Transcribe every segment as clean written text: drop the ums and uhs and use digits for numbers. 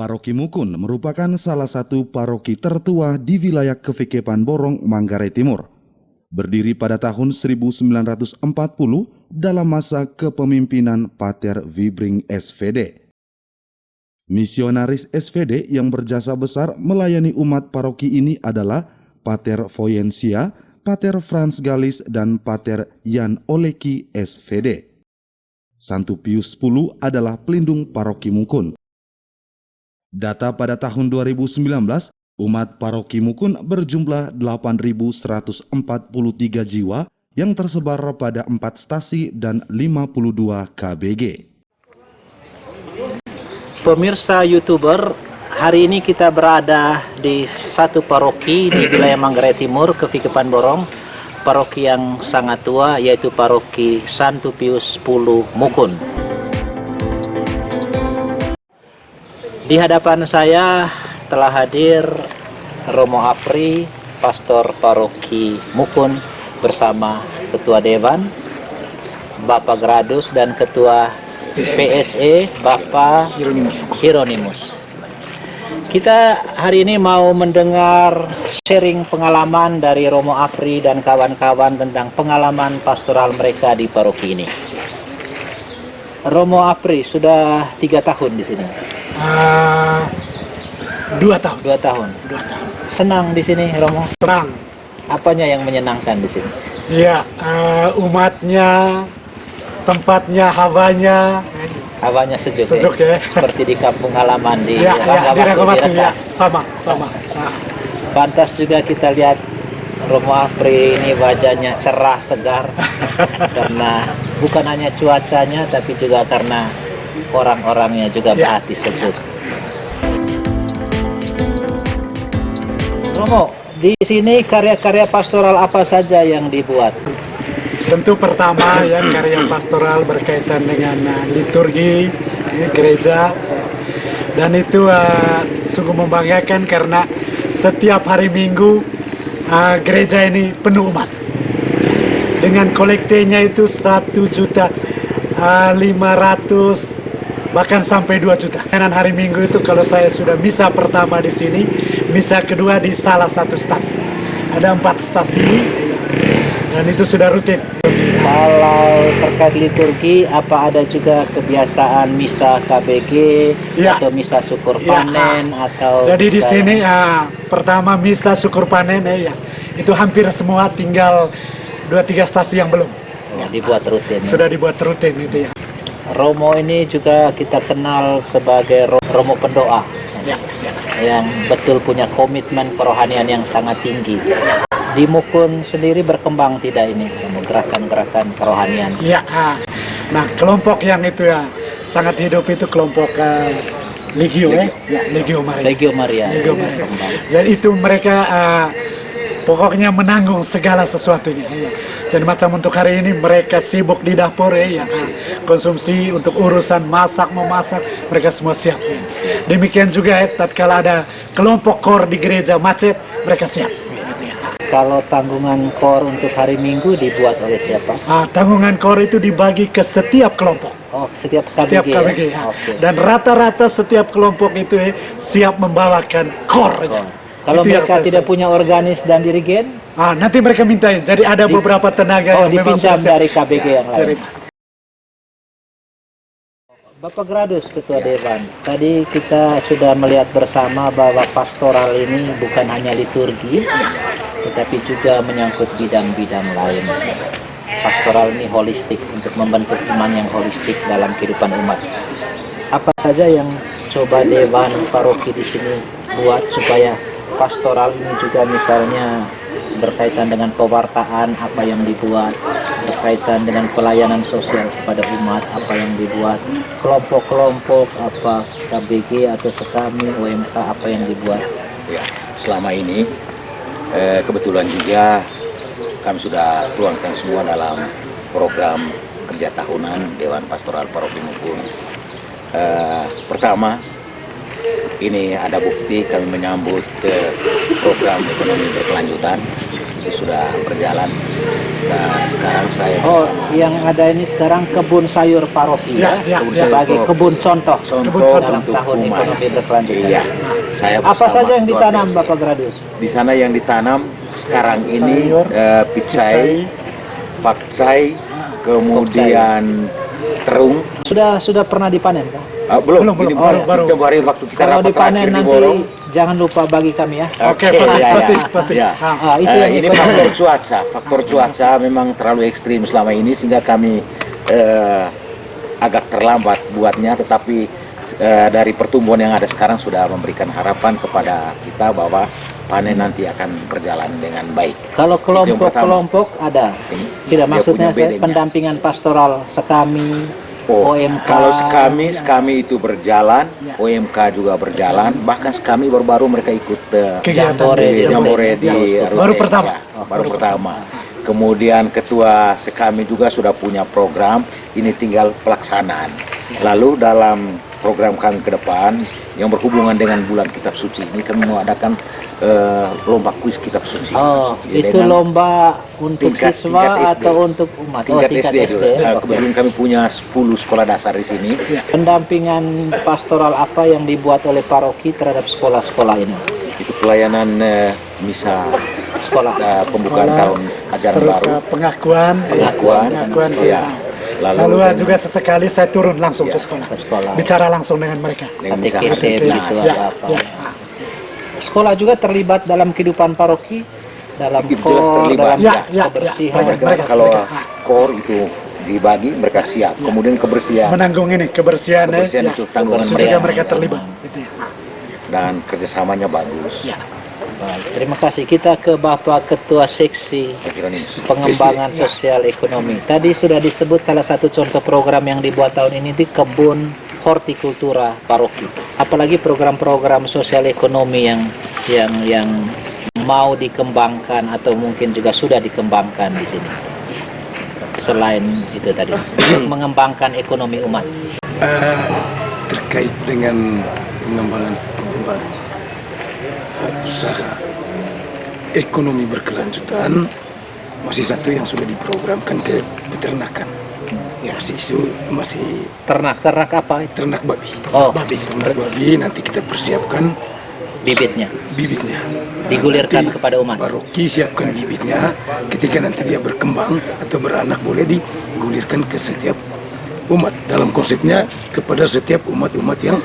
Paroki Mukun merupakan salah satu paroki tertua di wilayah Kevikepan Borong, Manggarai Timur. Berdiri pada tahun 1940 dalam masa kepemimpinan Pater Wibring SVD. Misionaris SVD yang berjasa besar melayani umat paroki ini adalah Pater Voyensia, Pater Franz Galis, dan Pater Jan Oleki SVD. Santo Pius X adalah pelindung paroki Mukun. Data pada tahun 2019, umat paroki Mukun berjumlah 8.143 jiwa yang tersebar pada 4 stasi dan 52 KBG. Pemirsa YouTuber, hari ini kita berada di satu paroki di wilayah Manggarai Timur, Kevikepan Borong, paroki yang sangat tua, yaitu paroki Santo Pius X Mukun. Di hadapan saya telah hadir Romo Apri, pastor paroki Mukun, bersama Ketua Dewan, Bapak Gradus, dan Ketua PSE, Bapak Hieronymus. Kita hari ini mau mendengar sharing pengalaman dari Romo Apri dan kawan-kawan tentang pengalaman pastoral mereka di paroki ini. Romo Apri sudah 3 tahun di sini. 2 tahun. 2 tahun. Senang di sini, Romo? Senang. Apanya yang menyenangkan di sini? Iya, umatnya, tempatnya, hawanya. Hawanya sejuk ya. Seperti di kampung halaman di Ranggawati. Ya, sama. Nah. Pantas juga kita lihat Romo Apri ini wajahnya cerah, segar. Karena bukan hanya cuacanya, tapi juga karena orang-orangnya juga berhati sejuk. Romo, di sini karya-karya pastoral apa saja yang dibuat? Tentu pertama yang karya pastoral berkaitan dengan liturgi gereja, dan itu sungguh membanggakan karena setiap hari Minggu gereja ini penuh umat. Dengan kolektenya itu 1.500.000 bahkan sampai 2 juta. Dan hari Minggu itu kalau saya sudah misa pertama di sini, misa kedua di salah satu stasi. Ada 4 stasi dan itu sudah rutin. Kalau terkait liturgi, apa ada juga kebiasaan misa KBG atau misa syukur panen atau? Jadi di sini pertama misa syukur panen itu hampir semua, tinggal 2-3 stasi yang belum. Dibuat rutin. Sudah dibuat rutin itu ya. Romo ini juga kita kenal sebagai Romo pendoa, yang betul punya komitmen kerohanian yang sangat tinggi. Di Mukun sendiri berkembang tidak ini gerakan-gerakan kerohanian? Iya. Nah, kelompok yang itu sangat hidup itu kelompok Legio Maria. Legio Maria. Jadi itu mereka pokoknya menanggung segala sesuatunya. Jadi macam untuk hari ini mereka sibuk di dapur konsumsi untuk urusan memasak mereka semua siap. Demikian juga tatkala ada kelompok kor di gereja macet, mereka siap. Kalau tanggungan kor untuk hari Minggu dibuat oleh siapa? Tanggungan kor itu dibagi ke setiap kelompok. Oh, setiap KBG. Okay. Dan rata-rata setiap kelompok itu siap membawakan kor. Kalau itu mereka tidak punya organis dan dirigen? Nanti mereka mintain. Jadi ada beberapa tenaga yang memang dipinjam dari KBG yang lain. Bapak Gradus, Ketua Dewan, tadi kita sudah melihat bersama bahwa pastoral ini bukan hanya liturgi, tetapi juga menyangkut bidang-bidang lain. Pastoral ini holistik, untuk membentuk iman yang holistik dalam kehidupan umat. Apa saja yang coba Dewan Paroki di sini buat supaya pastoral ini juga misalnya berkaitan dengan pewartaan, apa yang dibuat, berkaitan dengan pelayanan sosial kepada umat, apa yang dibuat, kelompok-kelompok, apa KBG atau Sekami, OMK, apa yang dibuat? Ya, selama ini kebetulan juga kami sudah tuangkan semua dalam program kerja tahunan Dewan Pastoral Paroki Mukun. Pertama, ini ada bukti kami menyambut program ekonomi berkelanjutan, itu sudah berjalan Sekarang saya Oh, yang ada ini sekarang kebun sayur paroki Ya, ya, Kebun ya. sayur sebagai paroki. kebun contoh contoh dalam untuk tahun umat. ekonomi berkelanjutan. Iya, saya Apa bersama saja yang ketua ditanam PSI. Bapak Gradus? Di sana yang ditanam sekarang ini Sayur, picai, pakcai, kemudian terung. Sudah pernah dipanen kan? Belum, Belum, ini baru. kemarin waktu kita Kalau rapat dipanen terakhir di nanti Borong. jangan lupa bagi kami ya. Oke, pasti. Ya. Itu yang Ini ekonomi. faktor cuaca memang terlalu ekstrim selama ini sehingga kami agak terlambat buatnya, tetapi dari pertumbuhan yang ada sekarang sudah memberikan harapan kepada kita bahwa panen nanti akan berjalan dengan baik. Kalau Itu yang pertama. kelompok-kelompok ada. Ini Tidak, dia maksudnya punya bedanya. pendampingan pastoral sekami, OMK. Kalau sekami itu berjalan, OMK juga berjalan, bahkan sekami baru-baru mereka ikut Kegiatan Jambore, Jambore di Ya, Rute. baru pertama. Ya, baru pertama. Kemudian ketua sekami juga sudah punya program, ini tinggal pelaksanaan. Lalu dalam program kami ke depan yang berhubungan dengan bulan kitab suci ini kami mengadakan lomba kuis kitab suci. Oh, itu Dengan lomba untuk tingkat siswa SD. atau untuk umat? tingkat tingkat SD. SD. Kebetulan kami punya 10 sekolah dasar di sini. Pendampingan pastoral apa yang dibuat oleh paroki terhadap sekolah-sekolah ini? Itu pelayanan misa Sekolah. pembukaan Sekolah, tahun ajaran Terus baru. pengakuan. Pengakuan. Ya. Ya. Lalu dengan- juga sesekali saya turun langsung Ya, ke sekolah. ke sekolah. Bicara langsung dengan mereka. dengan misa Katekisme hari. gitu Ya, ada apa? ya. Sekolah juga terlibat dalam kehidupan paroki, dalam Itu jelas KOR, terlibat. dalam Ya, kebersihan. mereka. Kalau core itu dibagi mereka siap. Kemudian kebersihan Menanggung ini kebersihan, Kebersihan itu tanggungan Juga mereka. mereka terlibat. Gitu ya. dan kerjasamanya bagus. Ya. Baik, terima kasih. Kita ke Bapak Ketua Seksi Saya kira ini Pengembangan Sosial Ekonomi. Tadi sudah disebut salah satu contoh program yang dibuat tahun ini di kebun hortikultura paroki. Apalagi program-program sosial ekonomi yang mau dikembangkan atau mungkin juga sudah dikembangkan di sini. Selain itu tadi, untuk mengembangkan ekonomi umat. Terkait dengan pengembangan usaha ekonomi berkelanjutan, masih satu yang sudah diprogramkan ke peternakan. Ya, masih Ternak apa itu? ternak babi. Oh, Ternak babi nanti kita persiapkan bibitnya bibitnya. digulirkan Nanti kepada umat. Paroki siapkan bibitnya, ketika nanti dia berkembang atau beranak boleh digulirkan ke setiap umat. Dalam konsepnya kepada setiap umat-umat yang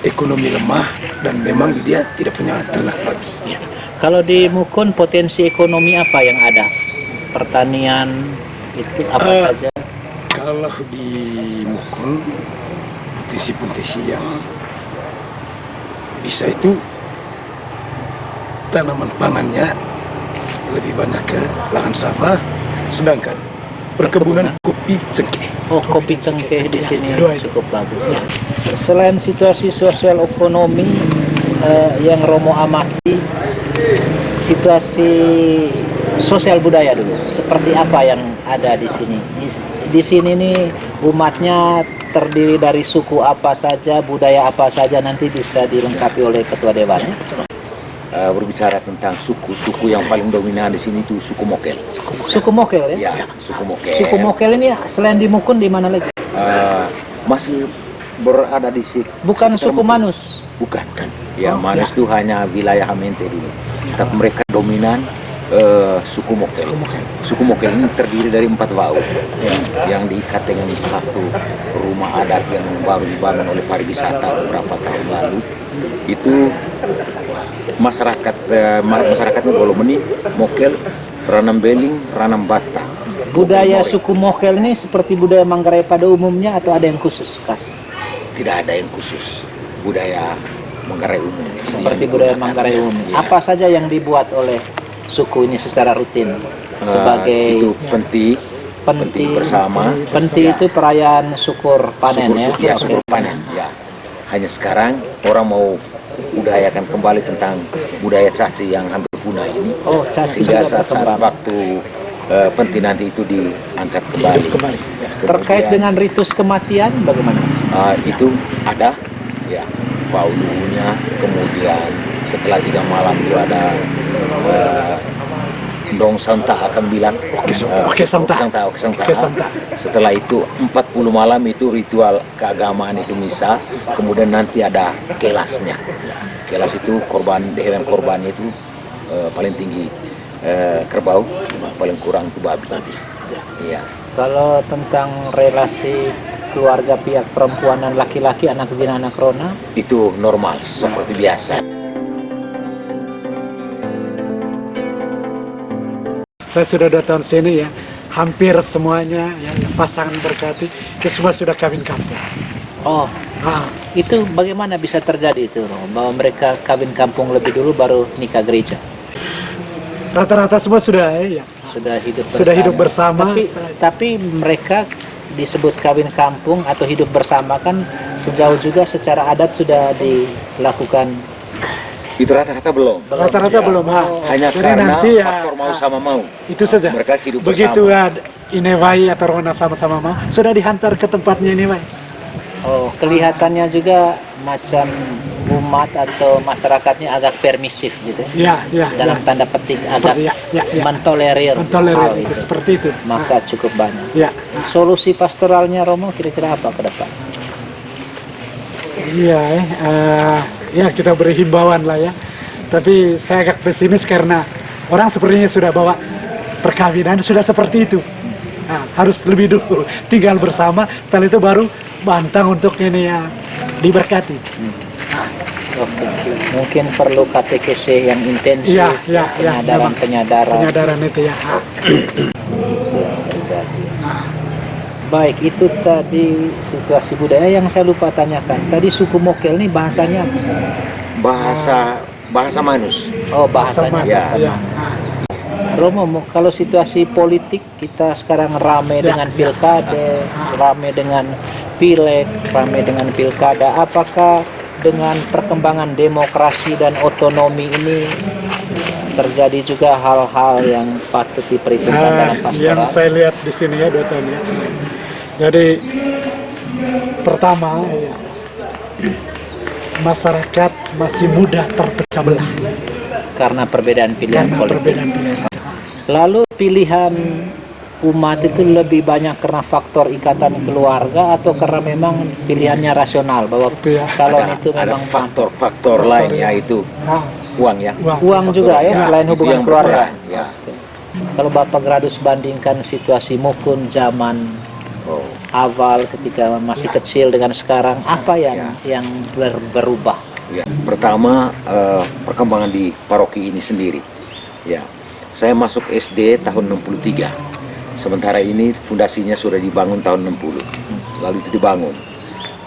ekonomi lemah dan memang dia tidak punya ternak babi. Ya. Kalau di Mukun potensi ekonomi apa yang ada? Pertanian itu apa saja? Kalau di Mukun potensi-potensi yang bisa itu tanaman pangannya lebih banyak ke lahan sawah, sedangkan perkebunan kopi cengkeh. Oh, kopi cengkeh di sini Dua itu. cukup bagus. Selain situasi sosial ekonomi yang Romo amati, situasi sosial budaya dulu. Seperti apa yang ada di sini? Di sini nih umatnya terdiri dari suku apa saja, budaya apa saja, nanti bisa dilengkapi oleh ketua dewannya. berbicara tentang suku yang paling dominan di sini itu suku Mokel. Suku Mokel ya? Ya, suku Mokel. Suku Mokel ini selain di Mukun di mana lagi? Masih berada di sini. Bukan suku Manus. Bukan. Ya, Manus itu hanya wilayah Hamente dulu. Tapi mereka dominan suku Mokel. Suku Mokel ini terdiri dari 4 wau yang diikat dengan satu rumah adat yang baru dibangun oleh pariwisata beberapa tahun lalu. Itu masyarakatnya Golomeni, Mokel, Ranam Beling, Ranam Bata. Budaya suku Mokel ini seperti budaya Manggarai pada umumnya atau ada yang khusus, Kas? Tidak ada yang khusus. Budaya Manggarai umum. Seperti budaya Manggarai umum. Ya. Apa saja yang dibuat oleh suku ini secara rutin? Sebagai itu penti bersama. Penti Ya. itu perayaan syukur panen ya. Syukur panen. Ya. Hanya sekarang orang mau budayakan kembali tentang budaya caci yang hampir punah ini. Oh, caci Sehingga juga saat berkembang. waktu penti nanti itu diangkat kembali. Ya, Terkait kemudian, dengan ritus kematian bagaimana? itu ada ya paulunya, kemudian setelah 3 malam itu ada Dong Santa akan bilang Oke, Santa. Oke, Santa. Oke, Santa. Setelah itu 40 malam itu ritual keagamaan itu misa, kemudian nanti ada kelasnya. Kelas itu hewan korban itu paling tinggi kerbau, paling kurang itu babi. Iya. Kalau tentang relasi keluarga pihak perempuan dan laki-laki, anak bina anak rona, Itu normal seperti biasa. Saya sudah 2 tahun sini ya, hampir semuanya ya, pasangan berkati, itu semua sudah kawin kampung. oh Nah, itu bagaimana bisa terjadi itu, Romo? Bahwa mereka kawin kampung lebih dulu baru nikah gereja, rata-rata semua sudah ya, sudah hidup bersama. tapi mereka disebut kawin kampung atau hidup bersama kan sejauh juga secara adat sudah dilakukan. Itu rata-rata belum. Rata-rata belum. Hanya Jadi karena nanti ya, faktor mau sama mau. itu saja. Mereka hidup Begitu bersama. Inewai atau Rona sama-sama mau, sudah dihantar ke tempatnya Inewai. Oh, kelihatannya juga macam umat atau masyarakatnya agak permisif gitu. Ya, Dalam tanda petik agak Seperti ya. mentolerir hal Itu itu. seperti itu. Maka cukup banyak. Ya, Solusi pastoralnya Romo kira-kira apa ke depan? iya, ya kita beri himbauan lah ya. Tapi saya agak pesimis karena orang sepertinya sudah bawa perkawinan sudah seperti itu. Nah, harus lebih dulu tinggal bersama, setelah itu baru bantang untuk ini ya diberkati. Oke. Mungkin perlu katekese yang intensif, Ya, penyadaran itu ya. terjadi. Baik, itu tadi situasi budaya yang saya lupa tanyakan. Tadi suku Mokel ini bahasanya apa? Bahasa Manus. Oh, bahasanya Sama, bahasa ya. Manus. Romo, kalau situasi politik kita sekarang rame dengan pilkada, rame dengan pileg, rame dengan pilkada. Apakah dengan perkembangan demokrasi dan otonomi ini terjadi juga hal-hal yang patut diperhitungkan dalam Yang pastoral? saya lihat di sini ya 2 tahun ya. Jadi pertama ya, masyarakat masih mudah terpecah belah Karena perbedaan pilihan karena politik. perbedaan pilihan. Lalu pilihan umat itu lebih banyak karena faktor ikatan keluarga atau karena memang pilihannya rasional bahwa Itu ya. calon Ada- itu ada memang faktor-faktor lain yaitu Nah, uang ya. uang juga ya, Ya, selain itu hubungan yang keluarga. berperan, ya. Kalau Bapak Gradus bandingkan situasi Mukun zaman Oh. awal ketika masih kecil dengan sekarang, apa yang berubah? Ya, pertama perkembangan di paroki ini sendiri. Ya, saya masuk SD tahun 63. Sementara ini fondasinya sudah dibangun tahun 60. Lalu itu dibangun.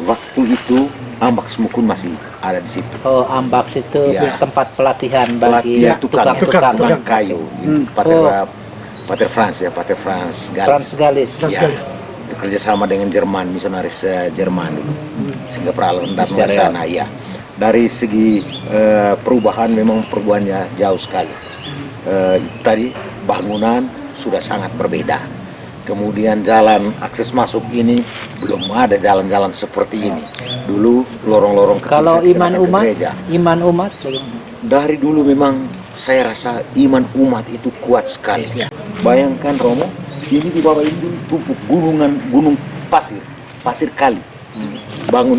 Waktu itu Ambak Semukun masih ada di situ. Oh, Ambaks itu Ya. tempat pelatihan bagi Pelatihan tukang tukang-tukang. kayu. Itu Pater Franz ya, Pater Franz Franz Galis. Galis. Ya, itu kerjasama dengan Jerman, misionaris Jerman dulu. Sehingga peralatan dari Serial. sana ya. Dari segi perubahan memang perubahannya jauh sekali. Tadi bangunan sudah sangat berbeda. Kemudian jalan akses masuk ini belum ada jalan-jalan seperti ini. Dulu lorong-lorong kecil Kalau saya iman kenakan ke umat, gereja. iman umat bagaimana? Dari dulu memang saya rasa iman umat itu kuat sekali. Bayangkan Romo, ini di bawah ini tumpuk gunung pasir kali.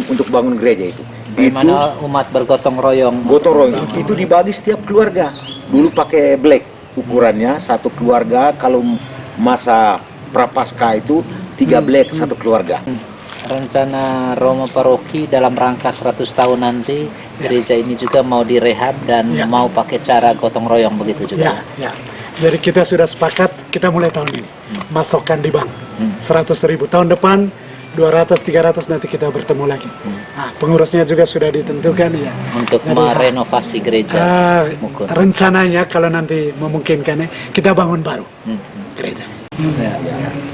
Untuk bangun gereja itu. Bagaimana umat bergotong royong? Gotong royong itu dibagi setiap keluarga. Dulu pakai black ukurannya, satu keluarga kalau masa prapaskah itu 3 black satu keluarga. Rencana Romo Paroki dalam rangka 100 tahun nanti gereja ini juga mau direhab dan mau pakai cara gotong royong begitu juga. ya. Jadi kita sudah sepakat kita mulai tahun ini masukkan di bank 100.000 tahun depan 200-300 nanti kita bertemu lagi. Nah, pengurusnya juga sudah ditentukan ya. Untuk Jadi, merenovasi gereja. Mukun. rencananya kalau nanti memungkinkan ya, kita bangun baru gereja. Ya.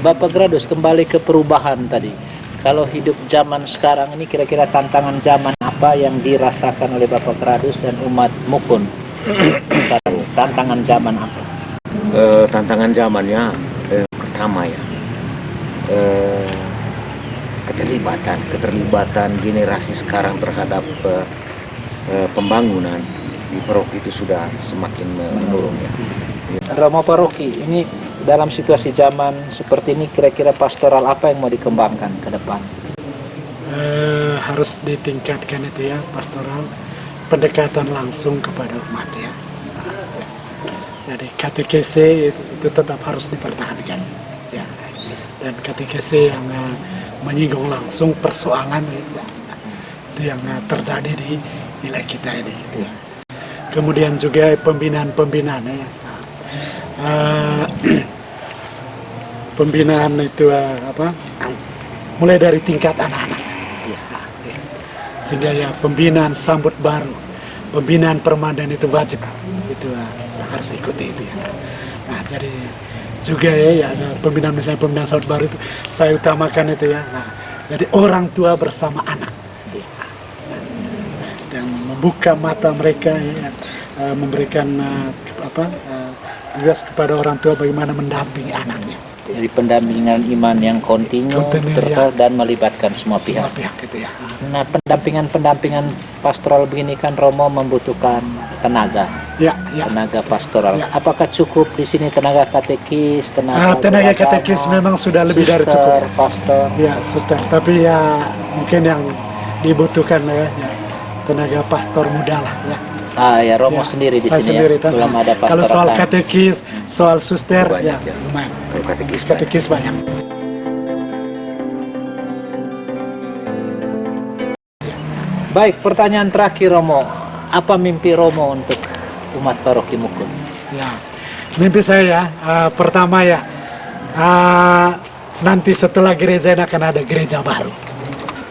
Bapak Gradus, kembali ke perubahan tadi. Kalau hidup zaman sekarang ini kira-kira tantangan zaman apa yang dirasakan oleh Bapak Gradus dan umat Mukun? Tantangan zaman apa? Tantangan zamannya pertama ya keterlibatan generasi sekarang terhadap pembangunan di paroki itu sudah semakin menurun ya. Romo Paroki, ini dalam situasi zaman seperti ini kira-kira pastoral apa yang mau dikembangkan ke depan? Harus ditingkatkan itu ya, pastoral, pendekatan langsung kepada umat ya. Jadi katekese itu tetap harus dipertahankan ya. Dan katekese yang menyinggung langsung persoalan ya. Itu yang terjadi di wilayah kita ini gitu ya. Kemudian juga pembinaan ya. Pembinaan itu mulai dari tingkat anak-anak ya. Sehingga ya pembinaan sambut baru, pembinaan permandan itu wajib, itu harus ikuti itu ya. Nah jadi juga ya ada pembinaan, misalnya pembinaan sambut baru itu saya utamakan itu ya. Nah jadi orang tua bersama anak ya. Dan membuka mata mereka ya, memberikan tugas kepada orang tua bagaimana mendampingi anaknya. Jadi pendampingan iman yang kontinu ya. Dan melibatkan semua pihak. Gitu ya. Nah, pendampingan pastoral begini kan Romo membutuhkan tenaga. Ya. Tenaga pastoral. Ya. Apakah cukup di sini tenaga katekis, tenaga katekis memang sudah lebih dari suster, cukup. Pastor. Ya, suster. Tapi ya mungkin yang dibutuhkan ya tenaga pastor muda lah ya. Ya Romo sendiri di saya sini sendiri, ya. Belum ada pastoral. Kalau soal katekis, soal suster banyak, ya lumayan. Kalau Katekis banyak. Baik, pertanyaan terakhir Romo. Apa mimpi Romo untuk umat Paroki Mukun? Ya, mimpi saya pertama ya, nanti setelah gereja ini akan ada gereja baru.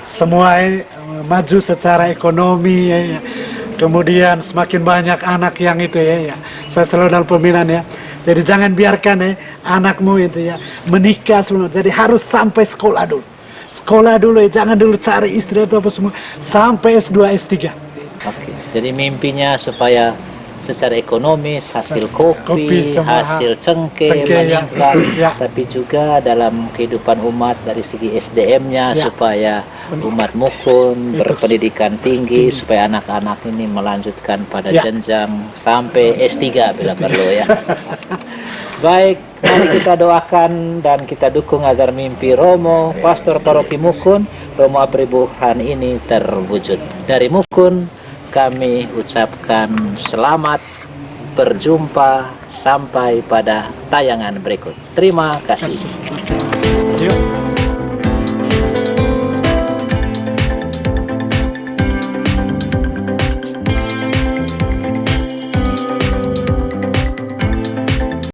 Semua maju secara ekonomi ya. Kemudian semakin banyak anak yang itu ya. Saya selalu dalam pembinaan ya. Jadi jangan biarkan anakmu itu ya menikah sebelum. Jadi harus sampai sekolah dulu. Sekolah dulu ya, jangan dulu cari istri atau apa semua. Sampai S2, S3. Oke. Jadi mimpinya supaya secara ekonomis hasil kopi semua, hasil cengkeh ya. meningkat, Ya. tapi juga dalam kehidupan umat dari segi SDM-nya Ya. supaya umat Mukun berpendidikan tinggi, supaya anak-anak ini melanjutkan pada Ya. jenjang sampai S3 bila perlu ya. Baik, mari kita doakan dan kita dukung agar mimpi Romo, Pastor Paroki Mukun, Romo Apri Burhan ini terwujud. Dari Mukun kami ucapkan selamat berjumpa sampai pada tayangan berikut. Terima kasih. Yuk.